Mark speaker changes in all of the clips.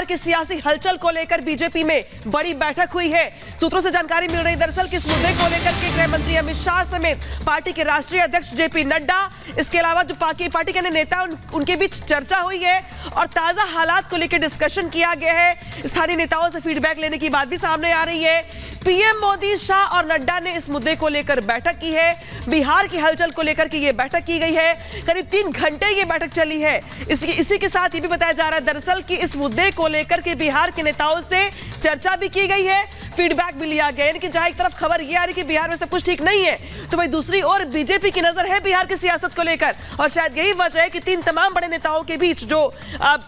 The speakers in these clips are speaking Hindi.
Speaker 1: बिहार की सियासी हलचल को लेकर बीजेपी में बड़ी बैठक हुई है। सूत्रों से जानकारी मिल रही दरअसल कि इस मुद्दे को लेकर के गृह मंत्री अमित शाह समेत पार्टी के राष्ट्रीय अध्यक्ष जेपी नड्डा, इसके अलावा जो पार्टी के नेता उनके बीच चर्चा हुई है और ताजा हालात को लेकर डिस्कशन किया गया है। स्थानीय नेताओं से फीडबैक लेने की बात भी सामने आ रही है। पीएम मोदी, शाह और नड्डा ने इस मुद्दे को लेकर बैठक की है। बिहार की हलचल को लेकर के ये बैठक की गई है। करीब 3 घंटे ये बैठक चली है। इसी के साथ ये भी बताया जा रहा है दरअसल कि इस मुद्दे को लेकर के बिहार के नेताओं से चर्चा भी की गई है, फीडबैक भी लिया गया। यानी कि जहां एक तरफ खबर ये आ रही कि बिहार में सब कुछ ठीक नहीं है, तो वही दूसरी ओर बीजेपी की नजर है बिहार की सियासत को लेकर। और शायद यही वजह है कि 3 तमाम बड़े नेताओं के बीच, जो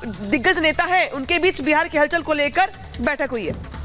Speaker 1: दिग्गज नेता है उनके बीच बिहार की हलचल को लेकर बैठक हुई है।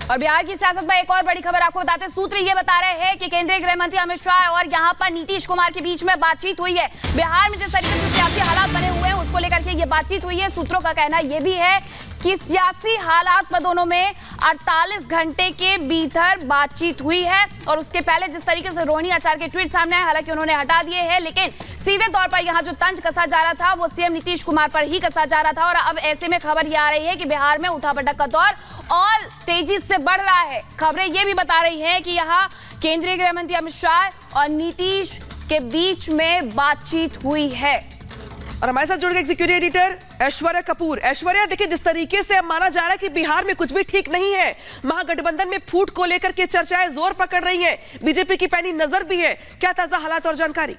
Speaker 2: और बिहार की सियासत में एक और बड़ी खबर आपको बताते हैं। सूत्र ये बता रहे हैं कि केंद्रीय गृह मंत्री अमित शाह और यहां पर नीतीश कुमार के बीच में बातचीत हुई है। बिहार में जिस तरीके से सियासी हालात बने हुए हैं उसको लेकर के ये बातचीत हुई है। सूत्रों का कहना ये भी है कि सियासी हालात में दोनों में 48 घंटे के भीतर बातचीत हुई है। और उसके पहले जिस तरीके से रोहिणी आचार्य के ट्वीट सामने आए, हालांकि उन्होंने हटा दिए हैं, लेकिन सीधे तौर पर यहाँ जो तंज कसा जा रहा था वो सीएम नीतीश कुमार पर ही कसा जा रहा था। और अब ऐसे में खबर ये आ रही है कि बिहार में उठापटक का दौर और तेजी से बढ़ रहा है। खबरें ये भी बता रही हैं कि यहाँ केंद्रीय गृह मंत्री अमित शाह और नीतीश के बीच में बातचीत हुई है।
Speaker 1: और हमारे साथ जुड़ गए एग्जीक्यूटिव एडिटर ऐश्वर्या कपूर। ऐश्वर्या, देखिए जिस तरीके से अब माना जा रहा है कि बिहार में कुछ भी ठीक नहीं है, महागठबंधन में फूट को लेकर के चर्चाएं जोर पकड़ रही हैं, बीजेपी की पैनी नजर भी है, क्या ताजा हालात और जानकारी?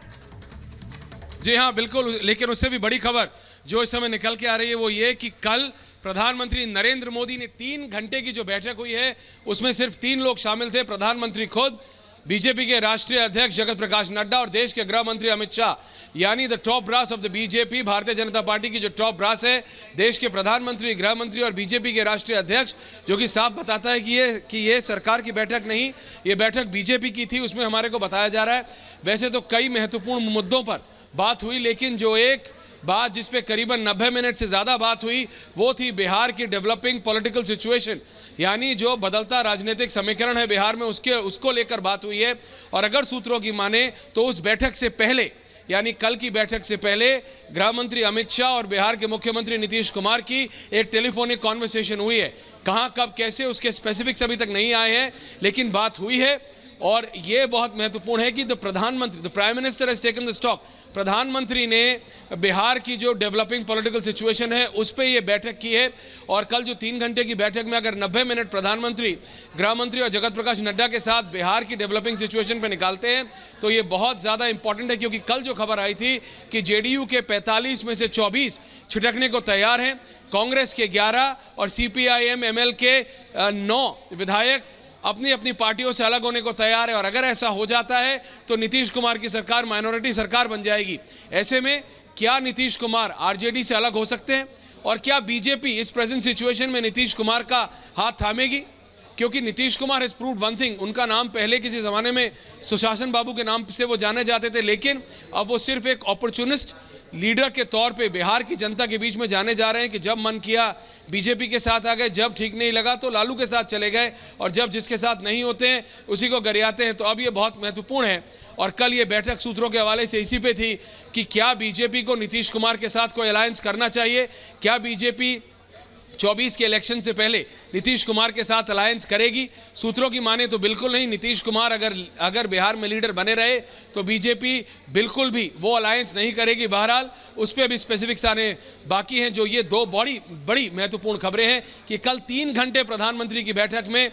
Speaker 3: जी हाँ बिल्कुल, लेकिन उससे भी बड़ी खबर जो इस समय निकल के आ रही है वो ये कि कल प्रधानमंत्री नरेंद्र मोदी ने 3 घंटे की जो बैठक हुई है उसमें सिर्फ 3 लोग शामिल थे। प्रधानमंत्री खुद, बीजेपी के राष्ट्रीय अध्यक्ष जगत प्रकाश नड्डा और देश के गृह मंत्री अमित शाह, यानी the top brass of the BJP, Bharatiya Janata party की जो टॉप ब्रास है, देश के प्रधानमंत्री, गृह मंत्री और बीजेपी के राष्ट्रीय अध्यक्ष, जो कि साफ बताता है कि ये सरकार की बैठक नहीं, ये बैठक बीजेपी की थी, उसमें हमारे को बताया जा रहा है। वैसे तो कई महत्वपूर्ण मुद्दों पर बात हुई, लेकिन जो एक बात जिस पे करीबन 90 मिनट से ज़्यादा बात हुई वो थी बिहार की डेवलपिंग पॉलिटिकल सिचुएशन, यानी जो बदलता राजनीतिक समीकरण है बिहार में उसको लेकर बात हुई है। और अगर सूत्रों की माने तो उस बैठक से पहले, यानी कल की बैठक से पहले, गृह मंत्री अमित शाह और बिहार के मुख्यमंत्री नीतीश कुमार की एक टेलीफोनिक कॉन्वर्सेशन हुई है। कहाँ, कब, कैसे, उसके स्पेसिफिक्स अभी तक नहीं आए हैं, लेकिन बात हुई है। और ये बहुत महत्वपूर्ण है कि the prime minister has taken the stock. प्रधानमंत्री ने बिहार की जो डेवलपिंग पॉलिटिकल सिचुएशन है उस पर ये बैठक की है। और कल जो 3 घंटे की बैठक में अगर 90 मिनट प्रधानमंत्री, गृह मंत्री और जगत प्रकाश नड्डा के साथ बिहार की डेवलपिंग सिचुएशन पे निकालते हैं तो ये बहुत ज़्यादा इंपॉर्टेंट है, क्योंकि कल जो खबर आई थी कि जेडीयू के 45 में से 24 छिटकने को तैयार हैं, कांग्रेस के 11 और सीपीआईएम एमएल के 9 विधायक अपनी अपनी पार्टियों से अलग होने को तैयार है। और अगर ऐसा हो जाता है तो नीतीश कुमार की सरकार माइनॉरिटी सरकार बन जाएगी। ऐसे में क्या नीतीश कुमार आरजेडी से अलग हो सकते हैं और क्या बीजेपी इस प्रेजेंट सिचुएशन में नीतीश कुमार का हाथ थामेगी? क्योंकि Nitish Kumar has proved one thing, उनका नाम पहले किसी ज़माने में सुशासन बाबू के नाम से वो जाने जाते थे, लेकिन अब वो सिर्फ एक अपॉर्चुनिस्ट लीडर के तौर पे बिहार की जनता के बीच में जाने जा रहे हैं कि जब मन किया बीजेपी के साथ आ गए, जब ठीक नहीं लगा तो लालू के साथ चले गए, और जब जिसके साथ नहीं होते हैं उसी को गरियाते हैं। तो अब ये बहुत महत्वपूर्ण है। और कल ये बैठक सूत्रों के हवाले से इसी पे थी कि क्या बीजेपी को नीतीश कुमार के साथ कोई अलायंस करना चाहिए, क्या बीजेपी 24 के इलेक्शन से पहले नीतीश कुमार के साथ अलायंस करेगी? सूत्रों की माने तो बिल्कुल नहीं। नीतीश कुमार अगर बिहार में लीडर बने रहे तो बीजेपी बिल्कुल भी वो अलायंस नहीं करेगी। बहरहाल उस पर भी स्पेसिफिक्स आने बाकी हैं। जो ये 2 बड़ी महत्वपूर्ण खबरें हैं कि कल 3 घंटे प्रधानमंत्री की बैठक में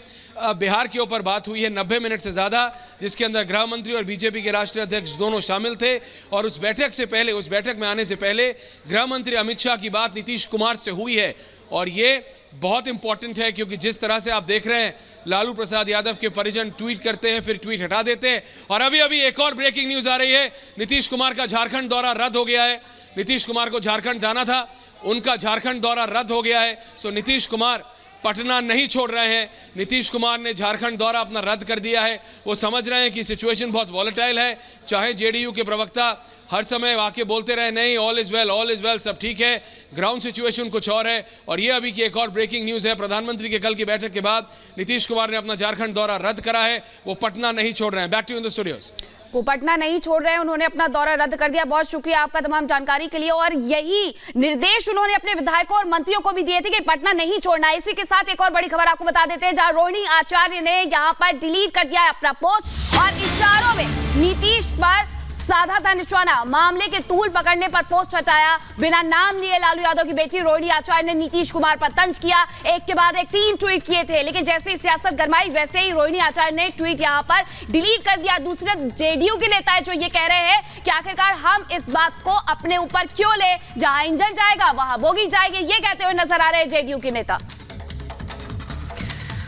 Speaker 3: बिहार के ऊपर बात हुई है, 90 मिनट से ज़्यादा, जिसके अंदर गृह मंत्री और बीजेपी के राष्ट्रीय अध्यक्ष दोनों शामिल थे। और उस बैठक में आने से पहले गृह मंत्री अमित शाह की बात नीतीश कुमार से हुई है। और ये बहुत इंपॉर्टेंट है, क्योंकि जिस तरह से आप देख रहे हैं लालू प्रसाद यादव के परिजन ट्वीट करते हैं, फिर ट्वीट हटा देते हैं। और अभी एक और ब्रेकिंग न्यूज़ आ रही है, नीतीश कुमार का झारखंड दौरा रद्द हो गया है। नीतीश कुमार को झारखंड जाना था, उनका झारखंड दौरा रद्द हो गया है। सो नीतीश कुमार पटना नहीं छोड़ रहे हैं। नीतीश कुमार ने झारखंड दौरा अपना रद्द कर दिया है। वो समझ रहे हैं कि सिचुएशन बहुत वॉलेटाइल है। चाहे जेडीयू के प्रवक्ता हर समय आके बोलते रहे नहीं ऑल इज वेल, सब ठीक है, ग्राउंड सिचुएशन कुछ और है। और ये अभी की एक और ब्रेकिंग न्यूज़ है, प्रधानमंत्री के कल की बैठक के बाद नीतीश कुमार ने अपना झारखंड दौरा रद्द करा है, वो पटना नहीं छोड़ रहे हैं। Back to in the studios.
Speaker 2: वो पटना नहीं छोड़ रहे हैं, उन्होंने अपना दौरा रद्द कर दिया। बहुत शुक्रिया आपका तमाम जानकारी के लिए। और यही निर्देश उन्होंने अपने विधायकों और मंत्रियों को भी दिए थे कि पटना नहीं छोड़ना। इसी के साथ एक और बड़ी खबर आपको बता देते हैं, जहां रोहिणी आचार्य ने यहां पर डिलीट कर दिया है अपना पोस्ट और इशारों में नीतीश पर साधा था निशाना। मामले के तूल पकड़ने पर पोस्ट हटाया। बिना नाम लिए लालू यादव की बेटी रोहिणी आचार्य ने नीतीश कुमार पर तंज किया। एक के बाद एक 3 ट्वीट किए थे, लेकिन जैसे ही सियासत गरमाई वैसे ही रोहिणी आचार्य ने ट्वीट यहां पर डिलीट कर दिया। दूसरे जेडीयू के नेता है जो ये कह रहे हैं कि आखिरकार हम इस बात को अपने ऊपर क्यों ले, जहां इंजन जाएगा वहां बोगी जाएगी, ये कहते हुए नजर आ रहे हैं जेडीयू के नेता।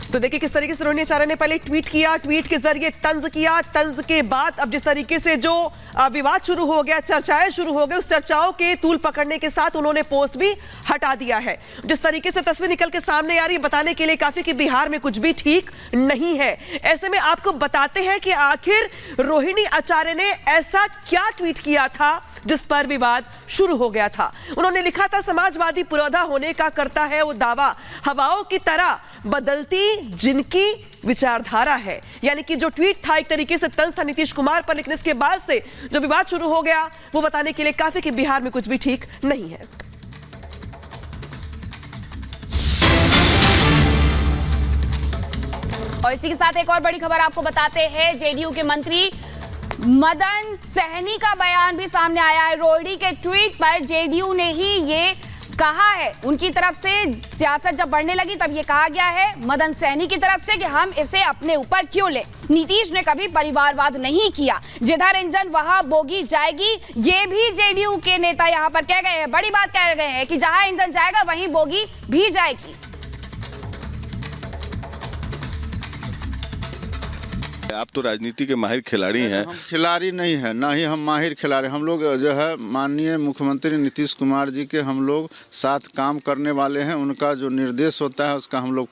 Speaker 1: तो देखिए किस तरीके से रोहिणी आचार्य ने पहले ट्वीट किया, ट्वीट के जरिए तंज किया, तंज के बाद अब जिस तरीके से जो विवाद शुरू हो गया, चर्चाएं शुरू हो गई, उस चर्चाओं के तूल पकड़ने के साथ उन्होंने पोस्ट भी हटा दिया है। जिस तरीके से तस्वीर निकल के सामने आ रही है, बताने के लिए काफी कि बिहार में कुछ भी ठीक नहीं है। ऐसे में आपको बताते हैं कि आखिर रोहिणी आचार्य ने ऐसा क्या ट्वीट किया था जिस पर विवाद शुरू हो गया था। उन्होंने लिखा था, समाजवादी पुरोधा होने का करता है वो दावा, हवाओं की तरह बदलती जिनकी विचारधारा है। यानी कि जो ट्वीट था एक तरीके से तंज था नीतीश कुमार पर, लेकिन इसके बाद से जो विवाद शुरू हो गया वो बताने के लिए काफी कि बिहार में कुछ भी ठीक नहीं है।
Speaker 2: और इसी के साथ एक और बड़ी खबर आपको बताते हैं, जेडीयू के मंत्री मदन सहनी का बयान भी सामने आया है। रोहिणी के ट्वीट पर जेडीयू ने ही ये कहा है, उनकी तरफ से सियासत जब बढ़ने लगी तब ये कहा गया है मदन सहनी की तरफ से कि हम इसे अपने ऊपर क्यों ले। नीतीश ने कभी परिवारवाद नहीं किया, जिधर इंजन वहां बोगी जाएगी, ये भी जेडीयू के नेता यहां पर कह गए हैं। बड़ी बात कह गए हैं कि जहां इंजन जाएगा वहीं बोगी भी जाएगी।
Speaker 4: आप तो राजनीति के माहिर खिलाड़ी हैं।
Speaker 5: हम खिलाड़ी नहीं है, ना ही हम माहिर खिलाड़ी। हम लोग जो है माननीय मुख्यमंत्री नीतीश कुमार जी के हम लोग साथ काम करने वाले हैं। उनका जो निर्देश होता है उसका हम लोग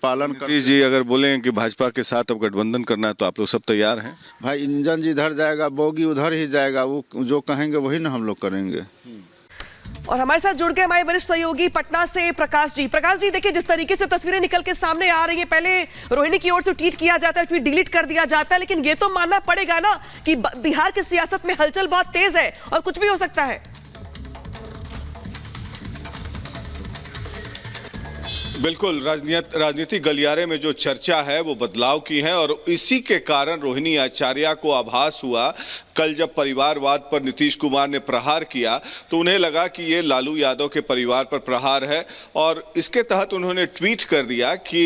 Speaker 5: पालन
Speaker 4: नीतीश जी अगर बोलें कि भाजपा के साथ अब गठबंधन करना है तो आप लोग सब तैयार हैं?
Speaker 5: भाई इंजन जिधर जाएगा बोगी उधर ही जाएगा, वो जो कहेंगे वही ना हम लोग करेंगे।
Speaker 1: और हमारे साथ जुड़ गए हमारे वरिष्ठ सहयोगी पटना से प्रकाश जी। प्रकाश जी, देखिए जिस तरीके से तस्वीरें निकल के सामने आ रही हैं, पहले रोहिणी की ओर से ट्वीट किया जाता है, ट्वीट डिलीट कर दिया जाता है, लेकिन ये तो मानना पड़ेगा ना कि बिहार की सियासत में हलचल बहुत तेज है और कुछ भी हो सकता है।
Speaker 4: बिल्कुल, राजनीतिक गलियारे में जो चर्चा है वो बदलाव की है और इसी के कारण रोहिणी आचार्य को आभास हुआ कल जब परिवारवाद पर नीतीश कुमार ने प्रहार किया तो उन्हें लगा कि ये लालू यादव के परिवार पर प्रहार है और इसके तहत उन्होंने ट्वीट कर दिया कि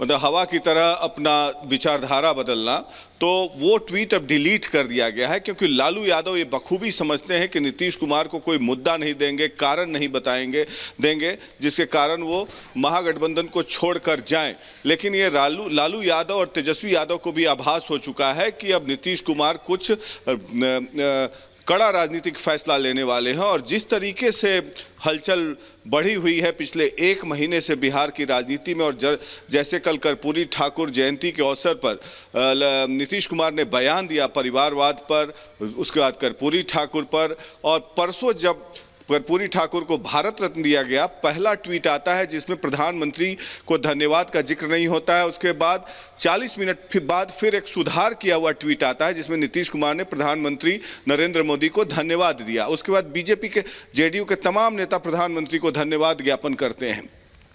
Speaker 4: मतलब हवा की तरह अपना विचारधारा बदलना। तो वो ट्वीट अब डिलीट कर दिया गया है क्योंकि लालू यादव ये बखूबी समझते हैं कि नीतीश कुमार को कोई मुद्दा नहीं देंगे, कारण नहीं देंगे जिसके कारण वो महागठबंधन को छोड़कर जाएं। लेकिन ये लालू यादव और तेजस्वी यादव को भी आभास हो चुका है कि अब नीतीश कुमार कुछ कड़ा राजनीतिक फैसला लेने वाले हैं और जिस तरीके से हलचल बढ़ी हुई है पिछले 1 महीने से बिहार की राजनीति में और जैसे कल कर्पूरी ठाकुर जयंती के अवसर पर नीतीश कुमार ने बयान दिया परिवारवाद पर, उसके बाद कर्पूरी ठाकुर पर और परसों जब कर्पूरी ठाकुर को भारत रत्न दिया गया, पहला ट्वीट आता है जिसमें प्रधानमंत्री को धन्यवाद का जिक्र नहीं होता है। उसके बाद 40 मिनट बाद फिर एक सुधार किया हुआ ट्वीट आता है जिसमें नीतीश कुमार ने प्रधानमंत्री नरेंद्र मोदी को धन्यवाद दिया। उसके बाद बीजेपी के जेडीयू के तमाम नेता प्रधानमंत्री को धन्यवाद ज्ञापन करते हैं।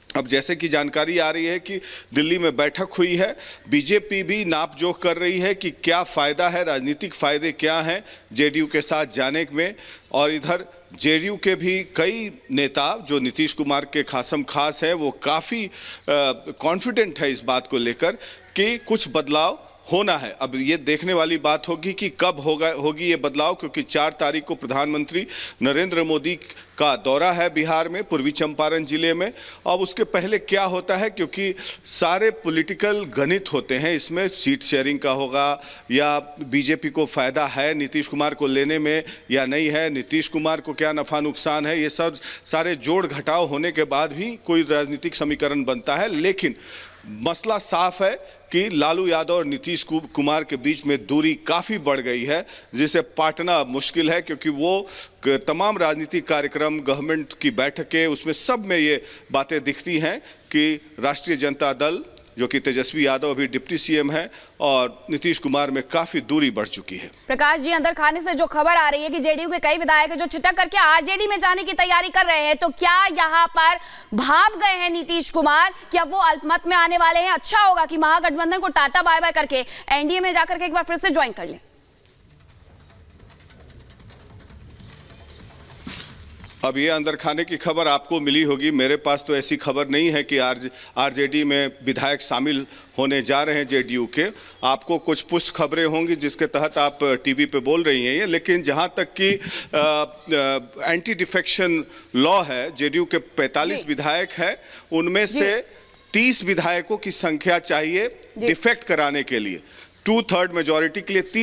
Speaker 4: अब जैसे कि जानकारी आ रही है कि दिल्ली में बैठक हुई है, बीजेपी भी नापजोख कर रही है कि क्या फ़ायदा है, राजनीतिक फ़ायदे क्या हैं जेडीयू के साथ जाने में। और इधर जेडीयू के भी कई नेता जो नीतीश कुमार के खासम खास हैं वो काफ़ी कॉन्फिडेंट है इस बात को लेकर कि कुछ बदलाव होना है। अब ये देखने वाली बात होगी कि कब होगी ये बदलाव, क्योंकि 4 तारीख को प्रधानमंत्री नरेंद्र मोदी का दौरा है बिहार में, पूर्वी चंपारण जिले में। अब उसके पहले क्या होता है, क्योंकि सारे पॉलिटिकल गणित होते हैं इसमें, सीट शेयरिंग का होगा या बीजेपी को फ़ायदा है नीतीश कुमार को लेने में या नहीं है, नीतीश कुमार को क्या नफ़ा नुकसान है, ये सब सारे जोड़ घटाव होने के बाद भी कोई राजनीतिक समीकरण बनता है। लेकिन मसला साफ है कि लालू यादव और नीतीश कुमार के बीच में दूरी काफी बढ़ गई है, जिसे पाटना मुश्किल है, क्योंकि वो तमाम राजनीतिक कार्यक्रम, गवर्नमेंट की बैठकें, उसमें सब में ये बातें दिखती हैं कि राष्ट्रीय जनता दल, जो कि तेजस्वी यादव अभी डिप्टी सीएम है, और नीतीश कुमार में काफी दूरी बढ़ चुकी है।
Speaker 2: प्रकाश जी, अंदर खाने से जो खबर आ रही है कि जेडीयू के कई विधायक है जो छिटक करके आरजेडी में जाने की तैयारी कर रहे हैं, तो क्या यहाँ पर भाप गए हैं नीतीश कुमार कि अब वो अल्पमत में आने वाले हैं? अच्छा होगा कि महागठबंधन को टाटा बाय बाय करके एनडीए में जाकर के एक बार फिर से ज्वाइन कर लें।
Speaker 4: अब ये अंदर खाने की खबर आपको मिली होगी, मेरे पास तो ऐसी खबर नहीं है कि आरजेडी में विधायक शामिल होने जा रहे हैं जेडीयू के। आपको कुछ पुष्ट खबरें होंगी जिसके तहत आप टीवी पे बोल रही हैं ये, लेकिन जहां तक कि एंटी डिफेक्शन लॉ है, जेडीयू के 45 विधायक हैं, उनमें से 30 विधायकों की संख्या चाहिए डिफेक्ट कराने के लिए। 2/3 मेजॉरिटी के लिए